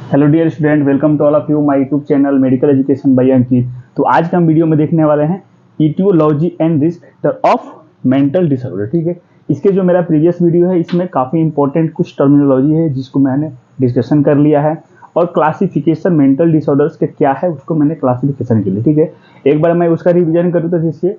Hello dear student, welcome to all of you my YouTube channel medical education by Ankit. तो आज का हम video में देखने वाले हैं aetiology and risk factor of mental disorder. ठीक है, इसके जो मेरा प्रीवियस वीडियो है इसमें काफ़ी इंपॉर्टेंट कुछ टर्मिनोलॉजी है जिसको मैंने डिस्कशन कर लिया है, और क्लासिफिकेशन मेंटल डिसऑर्डर्स के क्या है उसको मैंने क्लासिफिकेशन के लिए। ठीक है, एक बार मैं उसका रिविजन करूँ तो जैसे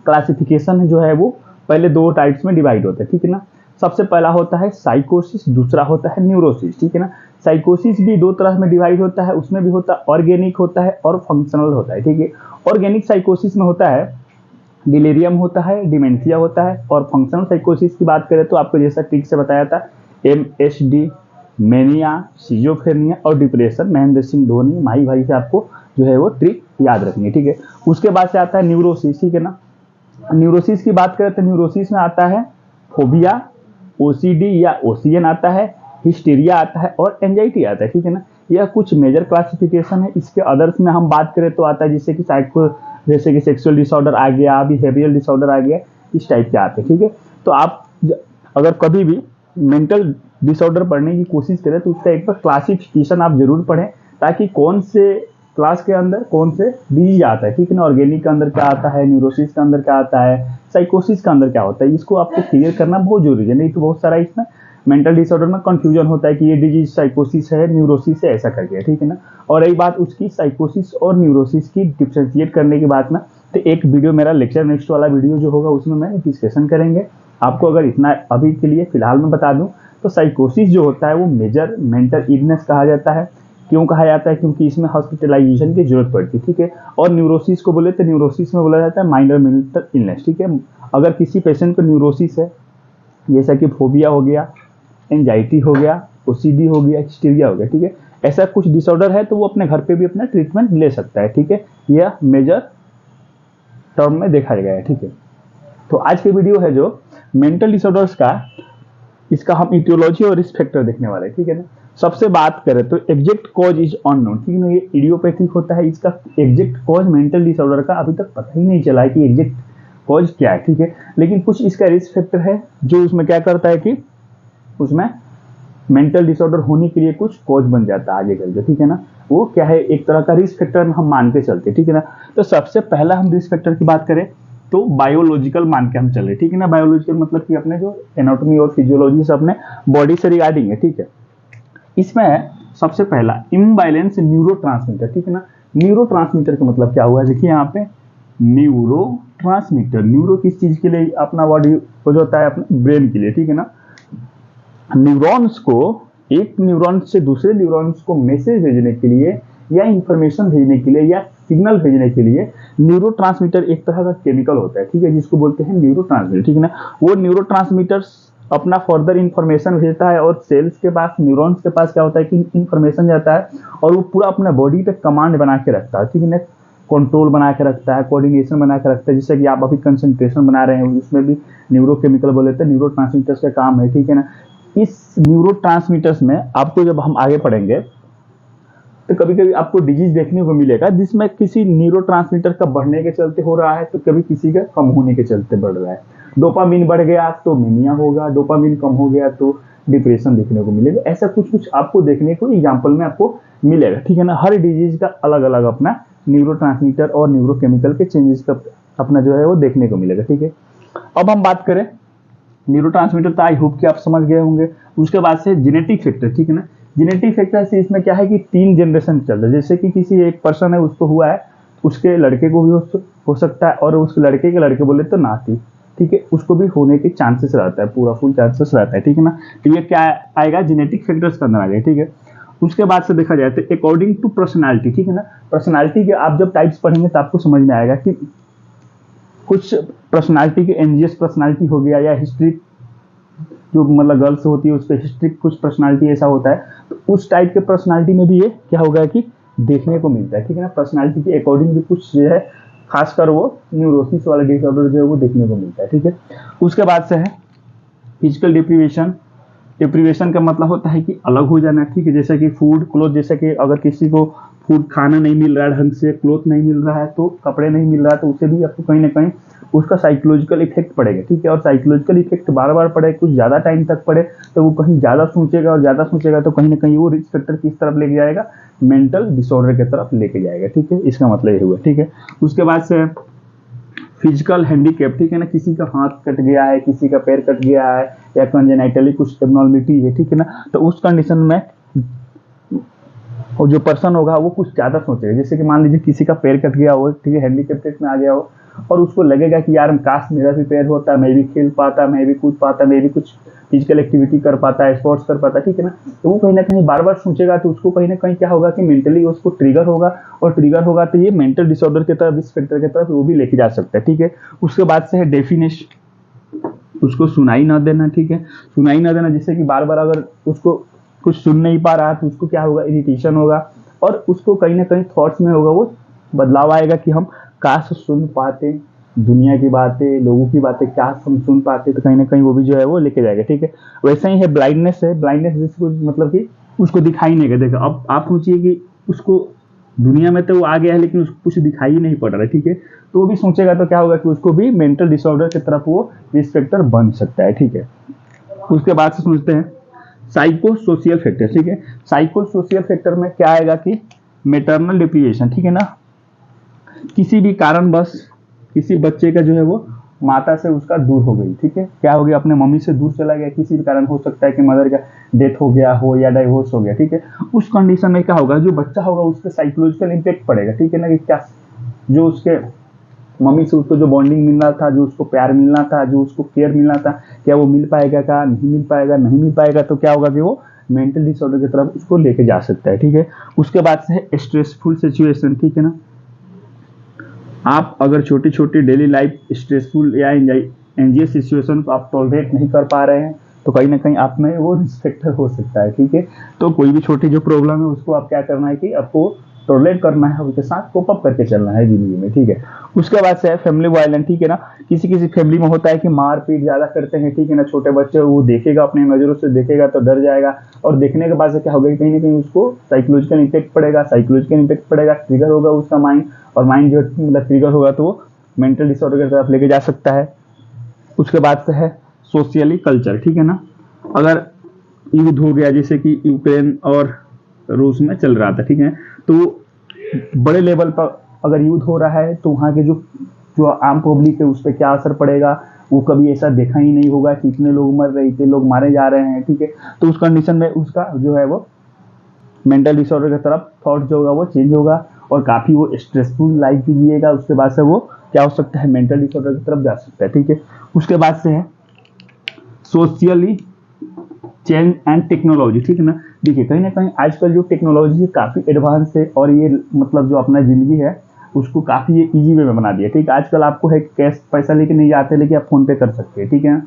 क्लासिफिकेशन जो है वो पहले दो टाइप्स में डिवाइड होता है। ठीक है ना, सबसे पहला होता है साइकोसिस, दूसरा होता है न्यूरोसिस। ठीक है ना, साइकोसिस भी दो तरह में डिवाइड होता है, उसमें भी होता है ऑर्गेनिक होता है और फंक्शनल होता है। ठीक है, ऑर्गेनिक साइकोसिस में होता है डिलेरियम होता है, डिमेंशिया होता है, और फंक्शनल साइकोसिस की बात करें तो आपको जैसा ठीक से बताया था MSD, मेनिया, सिजोफ्रेनिया और डिप्रेशन। महेंद्र सिंह धोनी माही भाई से आपको जो है वो ट्रिक याद रखनी है। ठीक है, उसके बाद से आता है न्यूरोसिस। ठीक है ना, न्यूरोसिस की बात करें तो न्यूरोसिस में आता है फोबिया, OCD या OCN आता है, हिस्टीरिया आता है और एंजाइटी आता है। ठीक है ना, यह कुछ मेजर क्लासिफिकेशन है। इसके अदर्स में हम बात करें तो आता है जैसे कि सेक्सुअल डिसऑर्डर आ गया, बिहेवियरल डिसऑर्डर आ गया, इस टाइप के आते हैं। ठीक है, तो आप अगर कभी भी मेंटल डिसऑर्डर पढ़ने की कोशिश करें तो उसका एक बार क्लासिफिकेशन आप जरूर पढ़ें, ताकि कौन से क्लास के अंदर कौन से डिजीज आता है। ठीक है ना, ऑर्गेनिक के अंदर क्या आता है, न्यूरोसिस के अंदर क्या आता है, साइकोसिस का अंदर क्या होता है, इसको आपको क्लियर करना बहुत जरूरी है। नहीं तो बहुत सारा इसमें मेंटल डिसऑर्डर में कंफ्यूजन होता है कि ये डिजीज साइकोसिस है, न्यूरोसिस है, ऐसा करके। ठीक है ना, और रही बात उसकी साइकोसिस और न्यूरोसिस की डिफ्रेंशिएट करने की बात ना, तो एक वीडियो मेरा लेक्चर नेक्स्ट वाला वीडियो जो होगा उसमें मैं डिस्कशन करेंगे। आपको अगर इतना अभी के लिए फिलहाल मैं बता दूं तो साइकोसिस जो होता है वो मेजर मेंटल इलनेस कहा जाता है। क्यों कहा जाता है? क्योंकि इसमें हॉस्पिटलाइजेशन की जरूरत पड़ती है। ठीक है, और न्यूरोसिस को बोले तो न्यूरोसिस में बोला जाता है माइनर मेंटल इलनेस। ठीक है, अगर किसी पेशेंट को न्यूरोसिस है, जैसा कि फोबिया हो गया, एंजाइटी हो गया, OCD हो गया, हिस्टीरिया हो गया, ठीक है, ऐसा कुछ डिसऑर्डर है तो वो अपने घर पे भी अपना ट्रीटमेंट ले सकता है। ठीक है, यह मेजर टर्म में देखा गया है। ठीक है, तो आज के वीडियो है जो मेंटल डिसऑर्डर्स का, इसका हम इटियोलॉजी और रिस्क फैक्टर देखने वाले हैं। ठीक है ना, सबसे बात करें तो एग्जैक्ट कॉज इज अननोन। ठीक है ना, ये इडियोपैथिक होता है, इसका एग्जैक्ट कॉज मेंटल डिसऑर्डर का अभी तक पता ही नहीं चला है कि एग्जैक्ट कॉज क्या है। ठीक है, लेकिन कुछ इसका रिस्क फैक्टर है जो उसमें क्या करता है कि उसमें मेंटल डिसऑर्डर होने के लिए कुछ कॉज बन जाता है आगे चल के। ठीक है ना, वो क्या है, एक तरह का रिस्क फैक्टर हम मान के चलते। ठीक है ना, तो सबसे पहला हम रिस्क फैक्टर की बात करें तो बायोलॉजिकल मान के हम चले। ठीक है ना, बायोलॉजिकल मतलब कि अपने जो एनाटॉमी और फिजियोलॉजी से अपने बॉडी से रिगार्डिंग है। ठीक है, इसमें सबसे पहला इम्बैलेंस न्यूरोट्रांसमीटर। ठीक है ना, न्यूरोट्रांसमीटर का मतलब क्या हुआ है, देखिए यहाँ पे न्यूरोट्रांसमीटर, न्यूरो किस चीज के लिए, अपना बॉडी हो जाता है अपने ब्रेन के लिए। ठीक है ना, न्यूरॉन्स को, एक न्यूरॉन से दूसरे न्यूरॉन्स को मैसेज भेजने के लिए या इंफॉर्मेशन भेजने के लिए या सिग्नल भेजने के लिए न्यूरोट्रांसमीटर एक तरह का केमिकल होता है। ठीक है, जिसको बोलते हैं न्यूरोट्रांसमीटर। ठीक है ना, वो न्यूरोट्रांसमीटर अपना फर्दर इंफॉर्मेशन भेजता है और सेल्स के पास, न्यूरॉन्स के पास क्या होता है कि इंफॉर्मेशन जाता है और वो पूरा अपना बॉडी पे कमांड बना के रखता है। ठीक है ना, कंट्रोल बना के रखता है, कोऑर्डिनेशन बना के रखता है, जैसे कि आप अभी कंसंट्रेशन बना रहे हैं उसमें भी न्यूरोकेमिकल बोले थे, न्यूरोट्रांसमीटर्स का काम है। ठीक है ना, इस न्यूरोट्रांसमीटर्स में आपको जब हम आगे पढ़ेंगे तो कभी कभी आपको डिजीज देखने को मिलेगा जिसमें किसी न्यूरोट्रांसमीटर का बढ़ने के चलते हो रहा है तो कभी किसी का कम होने के चलते बढ़ रहा है। डोपामिन बढ़ गया तो मेनिया होगा, डोपामिन कम हो गया तो डिप्रेशन देखने को मिलेगा। ऐसा कुछ कुछ आपको देखने को एग्जाम्पल में आपको मिलेगा। ठीक है ना, हर डिजीज का अलग अलग अपना न्यूरोट्रांसमीटर और न्यूरोकेमिकल के चेंजेस का अपना जो है वो देखने को मिलेगा। ठीक है, अब हम बात करें न्यूरोट्रांसमीटर, तो आई होप कि आप समझ गए होंगे। उसके बाद से जेनेटिक फैक्टर। ठीक है ना, जेनेटिक फैक्टर से इसमें क्या है कि 3 जनरेशन चल रहा है। जैसे कि किसी एक पर्सन है उसको हुआ है, उसके लड़के को भी हो सकता है, और उसके लड़के के लड़के बोले तो नाती, ठीक है, उसको भी होने के चांसेस रहता है, पूरा फुल चांसेस रहता है। ठीक है ना, तो ये क्या आएगा, जेनेटिक फैक्टर्स के अंदर आ गया। ठीक है, उसके बाद से देखा जाए तो अकॉर्डिंग टू पर्सनालिटी। ठीक है ना, पर्सनालिटी के आप जब टाइप्स पढ़ेंगे तो आपको समझ में आएगा कि कुछ पर्सनालिटी के एनजीएस पर्सनालिटी हो गया, या हिस्ट्री जो मतलब गर्ल्स होती है उस पर हिस्ट्री कुछ पर्सनालिटी ऐसा होता है, तो उस टाइप के पर्सनालिटी में भी ये क्या होगा कि देखने को मिलता है। ठीक है ना, पर्सनालिटी के अकॉर्डिंग भी कुछ जो है, खासकर वो न्यूरोसिस वाला डिसऑर्डर जो है वो देखने को मिलता है। ठीक है, उसके बाद से है फिजिकल डिप्रीवेशन। डिप्रीवेशन का मतलब होता है कि अलग हो जाना। ठीक है, जैसे कि फूड, क्लोथ, जैसे कि अगर किसी को फूड खाना नहीं मिल रहा है ढंग से, क्लोथ नहीं मिल रहा है, तो कपड़े नहीं मिल रहा है, तो उसे भी आपको कहीं ना कहीं उसका साइकोलॉजिकल इफेक्ट पड़ेगा, ठीक है। और साइकोलॉजिकल इफेक्ट बार बार पड़े, कुछ ज़्यादा टाइम तक पड़े, तो वो कहीं ज़्यादा सोचेगा, और ज़्यादा सोचेगा तो कहीं ना कहीं वो रिस्क फैक्टर किस तरफ लेके जाएगा, मेंटल डिसऑर्डर की तरफ लेके जाएगा, ठीक है। इसका मतलब ये हुआ, ठीक है। उसके बाद से फिजिकल हैंडीकैप, ठीक है ना, किसी का हाथ कट गया है, किसी का पैर कट गया है, या कंजेनाइटली कुछ एब्नॉर्मलिटी है, ठीक है ना, तो उस कंडीशन में और जो पर्सन होगा वो कुछ ज़्यादा सोचेगा। जैसे कि मान लीजिए किसी का पैर कट गया हो, ठीक है, हैंडीकैप्टेड में आ गया हो, और उसको लगेगा कि यार काश मेरा भी पैर होता, मैं भी खेल पाता, मैं भी कूद पाता, मैं भी कुछ फिजिकल एक्टिविटी कर पाता, स्पोर्ट्स कर पाता, ठीक है ना। तो वो कहीं ना कहीं बार बार सोचेगा, तो उसको कहीं ना कहीं क्या होगा कि मेंटली उसको ट्रिगर होगा, और ट्रिगर होगा तो ये मेंटल डिसऑर्डर की तरफ, रिस्क फैक्टर की तरफ वो भी लेके जा सकता है, ठीक है। उसके बाद से है डेफिनेश, उसको सुनाई ना देना, ठीक है। सुनाई ना देना, जैसे कि बार बार अगर उसको कुछ सुन नहीं पा रहा तो उसको क्या होगा, इरिटेशन होगा, और उसको कहीं ना कहीं थॉट्स में होगा वो बदलाव आएगा कि हम काश सुन पाते दुनिया की बातें, लोगों की बातें, काश हम सुन पाते, तो कहीं ना कहीं वो भी जो है वो लेके जाएगा, ठीक है। वैसा ही है ब्लाइंडनेस, है ब्लाइंडनेस जिसको मतलब कि उसको दिखाई नहीं देगा। अब आप सोचिए कि उसको दुनिया में तो वो आ गया है, लेकिन उसको कुछ दिखाई ही नहीं पड़ रहा है, ठीक है। तो वो भी सोचेगा तो क्या होगा कि उसको भी मेंटल डिसऑर्डर की तरफ वो रिस्क फैक्टर बन सकता है, ठीक है। उसके बाद से सोचते हैं साइको सोशियल फैक्टर, ठीक है। साइको सोशियल फैक्टर में क्या आएगा कि मेटरनल डिप्रिएशन, ठीक है ना, किसी भी कारणवश किसी बच्चे का जो है वो माता से उसका दूर हो गई, ठीक है, क्या हो गया, अपने मम्मी से दूर चला गया, किसी भी कारण, हो सकता है कि मदर का डेथ हो गया हो या डाइवोर्स हो गया, ठीक है। उस कंडीशन में क्या होगा, जो बच्चा होगा उस पर साइकोलॉजिकल इम्पैक्ट पड़ेगा, ठीक है ना, कि क्या जो उसके मम्मी से उसको जो बॉन्डिंग मिलना था, जो उसको प्यार मिलना था, जो उसको केयर मिलना था, क्या वो मिल पाएगा, क्या नहीं मिल पाएगा, नहीं मिल पाएगा, तो क्या होगा कि वो मेंटल डिसऑर्डर की तरफ उसको लेके जा सकता है, ठीक है। उसके बाद से है स्ट्रेसफुल सिचुएशन, ठीक है ना, आप अगर छोटी छोटी डेली लाइफ स्ट्रेसफुल या एंजियस सिचुएशन को आप टॉलरेट नहीं कर पा रहे हैं, तो कहीं ना कहीं आप में वो रिस्क फैक्टर हो सकता है, ठीक है। तो कोई भी छोटी जो प्रॉब्लम है उसको आप क्या करना है कि आपको टॉलरेट करना है, उसके साथ कोप अप करके चलना है जिंदगी में, ठीक है। उसके बाद से है फैमिली वायलेंस, ठीक है ना, किसी किसी फैमिली में होता है कि मार पीट ज्यादा करते हैं, ठीक है ना, छोटे बच्चे वो देखेगा, अपने नजरों से देखेगा तो डर जाएगा, और देखने के बाद से क्या होगा, कहीं ना कहीं उसको साइकोलॉजिकल इम्पैक्ट पड़ेगा, साइकोलॉजिकल इम्पैक्ट पड़ेगा, ट्रिगर होगा उसका माइंड, और माइंड जो मतलब ट्रिगर होगा तो वो मेंटल डिसऑर्डर की तरफ लेके जा सकता है। उसके बाद से है सोशियली कल्चर, ठीक है ना, अगर युद्ध हो गया, जैसे कि यूक्रेन और रूस में चल रहा था, ठीक है, तो बड़े लेवल पर अगर युद्ध हो रहा है तो वहाँ के जो जो आम पब्लिक है उस पर क्या असर पड़ेगा, वो कभी ऐसा देखा ही नहीं होगा कि इतने लोग मर रहे, इतने लोग मारे जा रहे हैं, ठीक है। तो उस कंडीशन में उसका जो है वो मेंटल डिसऑर्डर की तरफ थॉट जो होगा वो चेंज होगा, और काफ़ी वो स्ट्रेसफुल लाइफ भी जिएगा। उसके बाद से वो क्या हो सकता है, मेंटल डिसऑर्डर की तरफ जा सकता है, ठीक है। उसके बाद से है सोशली चेंज एंड टेक्नोलॉजी, ठीक है ना। देखिए कहीं ना कहीं आजकल जो टेक्नोलॉजी है काफ़ी एडवांस है, और ये मतलब जो अपना ज़िंदगी है उसको काफ़ी ईजी वे में बना दिया, ठीक है। आजकल आपको है कैश पैसा लेके नहीं जाते, लेकिन आप फोन पे कर सकते हैं, ठीक है,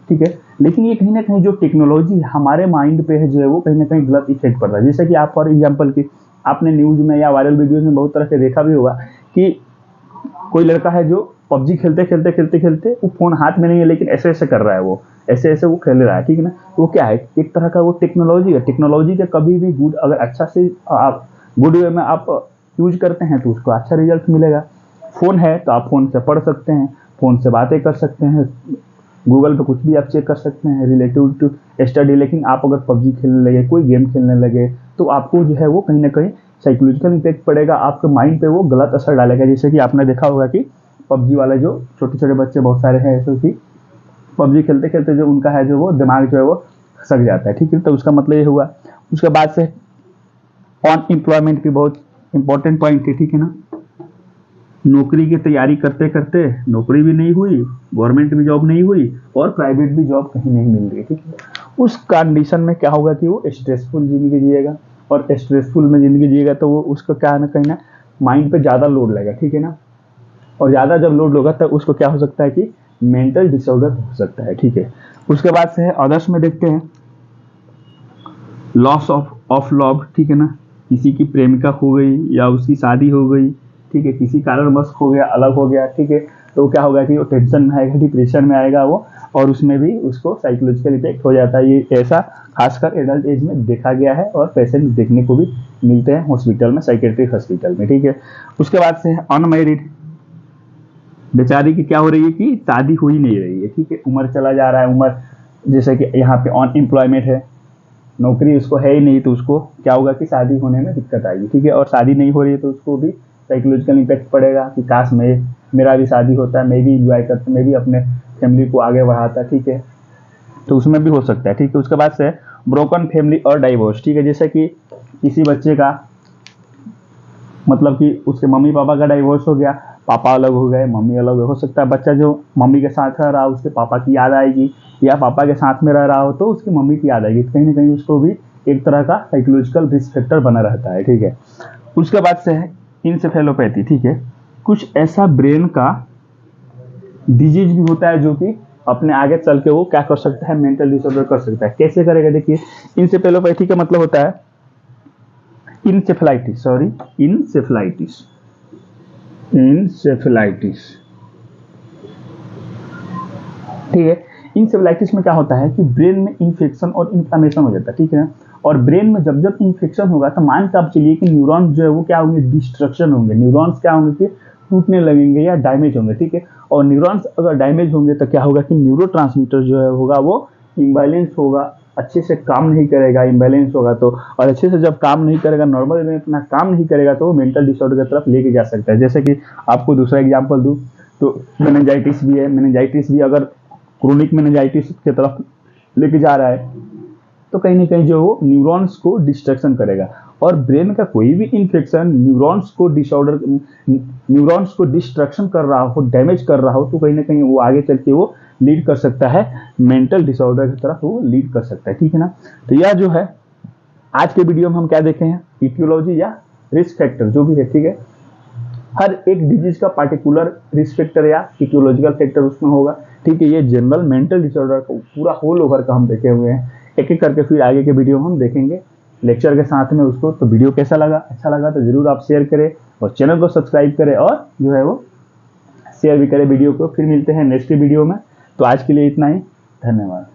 ठीक है। लेकिन ये कहीं ना कहीं जो टेक्नोलॉजी हमारे माइंड पे है जो है वो कहीं ना कहीं गलत इफेक्ट पड़ रहा है। जैसे कि आप फॉर एग्जाम्पल की आपने न्यूज़ में या वायरल वीडियोज में बहुत तरह से देखा भी होगा कि कोई लड़का है जो पबजी खेलते खेलते खेलते खेलते वो फोन हाथ में नहीं है, लेकिन ऐसे ऐसे कर रहा है, वो ऐसे ऐसे वो खेल रहा है, ठीक है ना। तो वो क्या है, एक तरह का वो टेक्नोलॉजी है। टेक्नोलॉजी का कभी भी गुड, अगर अच्छा से आप गुड वे में आप यूज करते हैं तो उसको अच्छा रिजल्ट मिलेगा। फोन है तो आप फोन से पढ़ सकते हैं, फोन से बातें कर सकते हैं, गूगल पे कुछ भी आप चेक कर सकते हैं रिलेटिव टू स्टडी। लेकिन आप अगर पबजी खेलने लगे, कोई गेम खेलने लगे, तो आपको जो है वो कहीं ना कहीं साइकोलॉजिकल इम्पैक्ट पड़ेगा, आपके माइंड पे वो गलत असर डालेगा। जैसे कि आपने देखा होगा कि पबजी वाले जो छोटे छोटे बच्चे बहुत सारे हैं ऐसे कि पबजी खेलते खेलते जो उनका है जो वो दिमाग जो है वो सक जाता है, ठीक है। तो उसका मतलब ये हुआ। उसके बाद से अनएम्प्लॉयमेंट भी बहुत इंपॉर्टेंट पॉइंट है, ठीक है ना। नौकरी की तैयारी करते करते नौकरी भी नहीं हुई, गवर्नमेंट भी जॉब नहीं हुई, और प्राइवेट भी जॉब कहीं नहीं मिल रही, ठीक है। उस कंडीशन में क्या होगा कि वो स्ट्रेसफुल जिंदगी जिएगा, और स्ट्रेसफुल में जिंदगी जिएगा तो वो उसको क्या ना कहीं ना माइंड पे ज़्यादा लोड लगेगा, ठीक है ना। और ज़्यादा जब लोड होगा तब उसको क्या हो सकता है कि मेंटल डिसऑर्डर हो सकता है, ठीक है। उसके बाद से है अदर्स में देखते हैं लॉस ऑफ लव, ठीक है ना, किसी की प्रेमिका खो गई या उसकी शादी हो गई, ठीक है, किसी कारणवश खो गया, अलग हो गया, ठीक है। तो क्या होगा कि वो टेंशन में आएगा, डिप्रेशन में आएगा वो, और उसमें भी उसको साइकोलॉजिकल इफेक्ट हो जाता है। ये ऐसा खासकर एडल्ट एज में देखा गया है, और पेशेंट देखने को भी मिलते हैं हॉस्पिटल में, साइकेट्रिक हॉस्पिटल में, ठीक है। उसके बाद से अनमैरिड बेचारी की क्या हो रही है कि शादी हो ही नहीं रही है, ठीक है, उम्र चला जा रहा है, उम्र जैसे कि यहाँ पे अनएम्प्लॉयमेंट है, नौकरी उसको है ही नहीं, तो उसको क्या होगा कि शादी होने में दिक्कत आएगी, ठीक है, और शादी नहीं हो रही है तो उसको भी साइकोलॉजिकल इम्पैक्ट पड़ेगा कि काश मेरा भी शादी होता है, मैं भी इंजॉय करता, मैं भी अपने फैमिली को आगे बढ़ाता, ठीक है, तो उसमें भी हो सकता है, ठीक है। उसके बाद से ब्रोकन फैमिली और डाइवोर्स, ठीक है, जैसे कि किसी बच्चे का मतलब कि उसके मम्मी पापा का डाइवोर्स हो गया, पापा अलग हो गए, मम्मी अलग हो सकता है बच्चा जो मम्मी के साथ रह रहा उसके पापा की याद आएगी, या पापा के साथ में रह रहा हो तो उसकी मम्मी की याद आएगी, कहीं ना कहीं उसको भी एक तरह का साइकोलॉजिकल रिस्क फैक्टर बना रहता है, ठीक है। उसके बाद से है इंसेफेलोपैथी, ठीक है, कुछ ऐसा ब्रेन का डिजीज भी होता है जो कि अपने आगे चल के वो क्या कर सकता है, मेंटल डिसऑर्डर कर सकता है। कैसे करेगा, देखिए, इंसेफेलोपैथी का मतलब होता है इंसेफेलाइटिस, सॉरी, इंसेफेलाइटिस, इंसेफेलाइटिस, ठीक है। इंसेफेलाइटिस में क्या होता है कि ब्रेन में इन्फेक्शन और इन्फ्लामेशन हो जाता है, ठीक है, और ब्रेन में जब जब इन्फेक्शन होगा तो मान के आप चलिए कि न्यूरॉन्स जो है वो क्या होंगे, डिस्ट्रक्शन होंगे, न्यूरॉन्स क्या होंगे कि टूटने लगेंगे या डैमेज होंगे, ठीक है, और न्यूरॉन्स अगर डैमेज होंगे तो क्या होगा कि न्यूरोट्रांसमीटर जो है होगा वो इम्बैलेंस होगा, अच्छे से काम नहीं करेगा, इम्बैलेंस होगा तो, और अच्छे से जब काम नहीं करेगा, नॉर्मल में अपना काम नहीं करेगा तो वो मेंटल डिसऑर्डर की तरफ लेके जा सकता है। जैसे कि आपको दूसरा एग्जांपल दूं तो मेनिंजाइटिस भी है, मेनिंजाइटिस भी अगर क्रोनिक मेनिंजाइटिस की तरफ लेके जा रहा है तो कहीं ना कहीं जो वो न्यूरॉन्स को डिस्ट्रक्शन करेगा, और ब्रेन का कोई भी इन्फेक्शन न्यूरॉन्स को डिसऑर्डर, न्यूरॉन्स को डिस्ट्रक्शन कर रहा हो, डैमेज कर रहा हो, तो कहीं ना कहीं वो आगे चल के वो लीड कर सकता है मेंटल डिसऑर्डर की तरफ, वो लीड कर सकता है, ठीक है ना। तो यह जो है आज के वीडियो में हम क्या देखे हैं, इटियोलॉजी या रिस्क फैक्टर जो भी है, ठीक है, हर एक डिजीज का पार्टिकुलर रिस्क फैक्टर या इटियोलॉजिकल फैक्टर उसमें होगा, ठीक है। ये जनरल मेंटल डिसऑर्डर को पूरा होल ओवर का हम देखे हुए हैं, एक एक करके फिर आगे के वीडियो हम देखेंगे लेक्चर के साथ में उसको। तो वीडियो कैसा लगा, अच्छा लगा तो जरूर आप शेयर करें और चैनल को सब्सक्राइब करें और जो है वो शेयर भी करें वीडियो को। फिर मिलते हैं नेक्स्ट वीडियो में, तो आज के लिए इतना ही, धन्यवाद।